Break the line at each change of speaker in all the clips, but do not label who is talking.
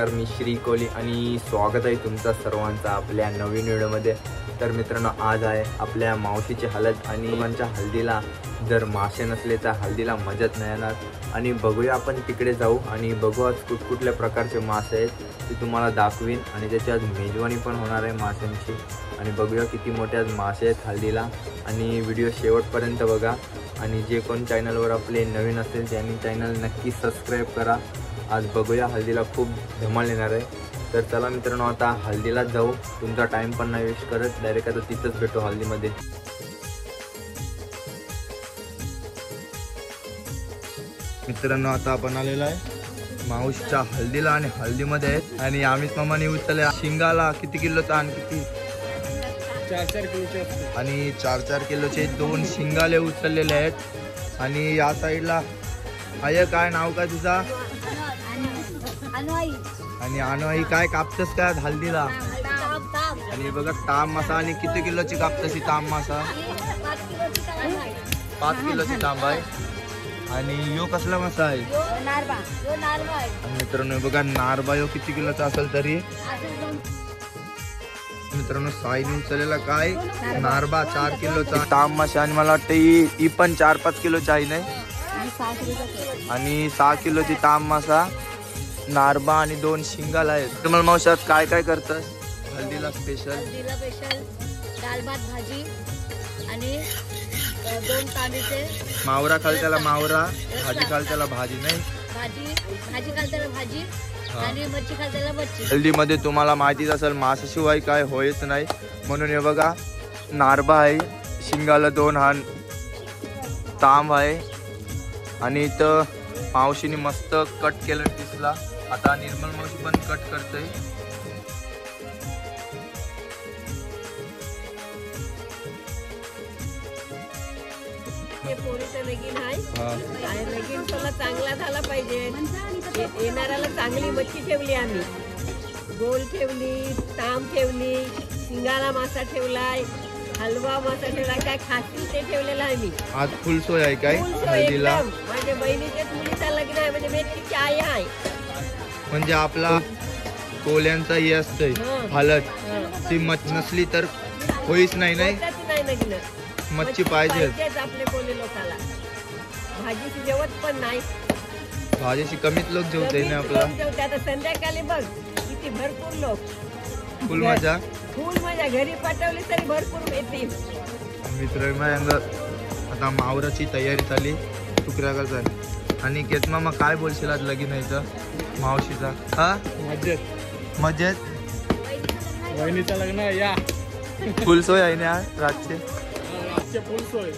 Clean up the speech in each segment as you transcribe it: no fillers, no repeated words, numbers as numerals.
नमस्कार, मी श्री कोहली आणि स्वागत आहे तुमचा सर्वांचा आपल्या नवीन व्हिडिओमध्ये। तर मित्रांनो, आज आहे आपल्या मावशीची हळद आणि मुलांच्या हळदीला जर मासे नसले तर हळदीला मजाच नाही येणार। आणि बघूया आपण तिकडे जाऊ आणि बघू आज कुठकुठल्या प्रकारचे मासे आहेत ते तुम्हाला दाखवीन आणि त्याची आज मेजवानी पण होणार आहे माशांची। आणि बघूया किती मोठे आज मासे आहेत हळदीला आणि व्हिडिओ शेवटपर्यंत बघा। आणि जे कोण चॅनलवर आपले नवीन असेल त्यांनी चॅनल नक्की सबस्क्राईब करा। आज बघूया हळदीला खूप धमाल येणार आहे। तर चला मित्रांनो, आता हळदीला जाऊ, तुमचा टाइम पण नाही वेस्ट करत, डायरेक्ट आता तिथंच भेटू हळदीमध्ये। मित्रांनो, आता आपण आलेलो आहे मावशीच्या हळदीला आणि हळदीमध्ये आहेत आणि अमित मामाने उचलले शिंगाला किती किलोचा आणि किती
4-4 किलोचे
आणि 4-4 किलोचे 2 शिंगाले उचललेले आहेत। आणि या साईडला आहे काय नाव काय तुझा? आणि अनवाई काय कापतस काय हळदीला? आणि बघा ताम मासा, आणि किती किलोची कापतस ही ताम मासा? 5 किलोची तांब आहे। आणि यो कसला मासा आहे? आणि मित्रांनो बघा नारबा, यो किती किलोचा असेल तरी? मित्रांनो साईने उचललेला काय नारबा 4 किलोचा ताम मासा। आणि मला वाटतं ही पण 4-5 किलोची आहे नाही? आणि 6 किलोची ताम मासा, नारबा आणि 2 शिंगाला आहेत। तुम्हाला मावशात काय काय करतात हळदीला स्पेशल?
हळदीला स्पेशल दाल भात भाजी आणि 2 तांदूळचे
मावरा खाल त्याला मावरा, भाजी खाल त्याला भाजी नाही,
भाजी खाल त्याला भाजी आणि मच्छी खाल त्याला मच्छी।
हळदीमध्ये तुम्हाला माहितीच असेल माशाशिवाय काय होयच नाही, म्हणून हे बघा नारबा आहे, शिंगाला 2 हान तांब आहे। आणि इथं मावशीने मस्त कट केलं पिसला। आता निर्मल मावशी पण कट करते।
हे पोरीचं लगीन आहे, लगीन तुला चांगला झाला पाहिजे, येणाऱ्याला चांगली मच्छी ठेवली, आम्ही गोल ठेवली, ताम ठेवली, शिंगाला मासा ठेवलाय, हलवा मासा ठेवला, काय खातील ते ठेवलेलं आहे मी।
आज फुल सोय आहे काय हळदीला?
माझ्या बहिणीच्या मुलीचा लग्न आहे, म्हणजे मेथीची आई आहे। म्हणजे
आपला कोल्यांचा हे असतंय हळद, ती मच्छी नसली तर होईच नाही नाही
लग्न,
मच्छी पाहिजे
आपले कोले लोकाला। भाजीची जेवत पण नाही,
भाजीची कमीत लोक जेवते ना आपला।
आता संध्याकाळी बघ किती भरपूर लोक,
फुल मजा
घरी पाठवली तरी भरपूर येतील।
मित्र आता मावराची तयारी झाली, तुकड्या करतात। आणि केत मामा काय बोलशील आज लगीन यायचं मावशीचा? हा मजेत मजेत,
बहिणीचं लग्न या
फुल सोय आहे ना रातचे
फुल सोय।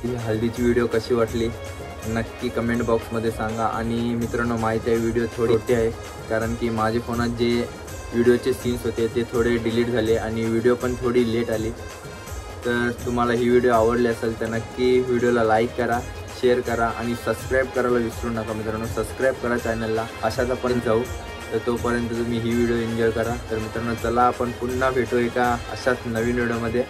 ही हल्दीची व्हिडिओ कशी वाटली नक्की कमेंट बॉक्समध्ये सांगा. आणि मित्रांनो माहिती आहे व्हिडिओ थोडी छोटी आहे कारण की माझे फोनात जे व्हिडिओचे सीन्स होते ते थोडे डिलीट झाले आणि व्हिडिओ पण थोडी लेट आली. तर तुम्हाला ही व्हिडिओ आवडली असेल तर नक्की व्हिडिओला लाईक करा, शेअर करा आणि सबस्क्राईब करायला विसरू नका मित्रांनो. सबस्क्राईब करा चॅनलला. अशाच आपण जाऊ. तर तोपर्यंत तुम्ही ही व्हिडिओ एन्जॉय करा. तर मित्रांनो चला आपण पुन्हा भेटू एका अशाच नवीन व्हिडिओमध्ये.